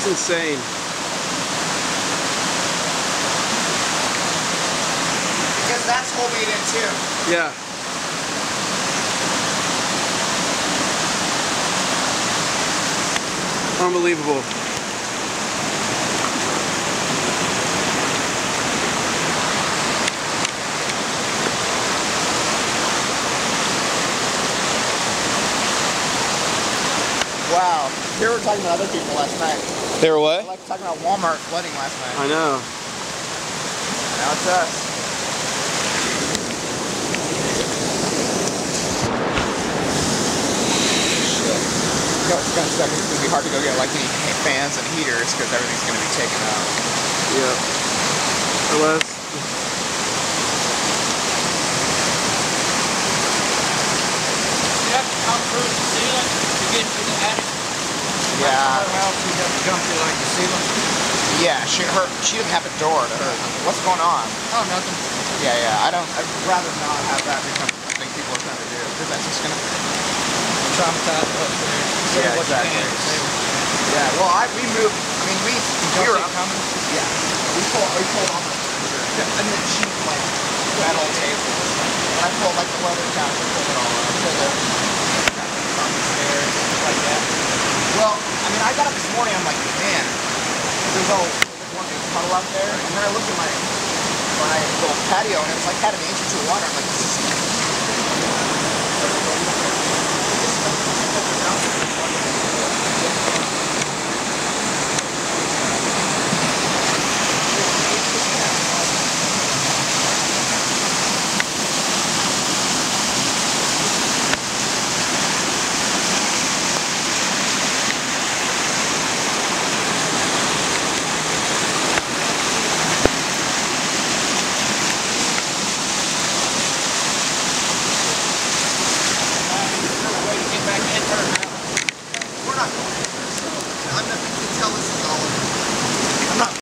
That's insane. Because that's holding it in too. Yeah. Unbelievable. Wow. Here we're talking about other people last night. They were what? Like talking about Walmart flooding last night. I know. Now it's us. It's gonna suck. It's gonna be hard to go get like any fans and heaters because everything's gonna be taken out. Yeah. Unless. You have to come through the ceiling to get to the attic. Yeah. Her house, you have to jump through like the ceiling. Yeah. She didn't have a door to her. What's going on? Oh, nothing. Yeah. I'd rather not have that become a thing people are trying to do because that's just gonna Traumatize us there. Yeah, exactly. Yeah, well, we moved. I mean, we were coming. Yeah, we pulled on the furniture and the cheap like metal tables. And I pulled like the leather couch and pulled it all up. Pulled it on the stairs, stuff like that. Well, I mean, I got up this morning. I'm like, man, there's one big puddle out there, and then I looked at my little patio, and it's like had an inch or two of water. I'm like, this is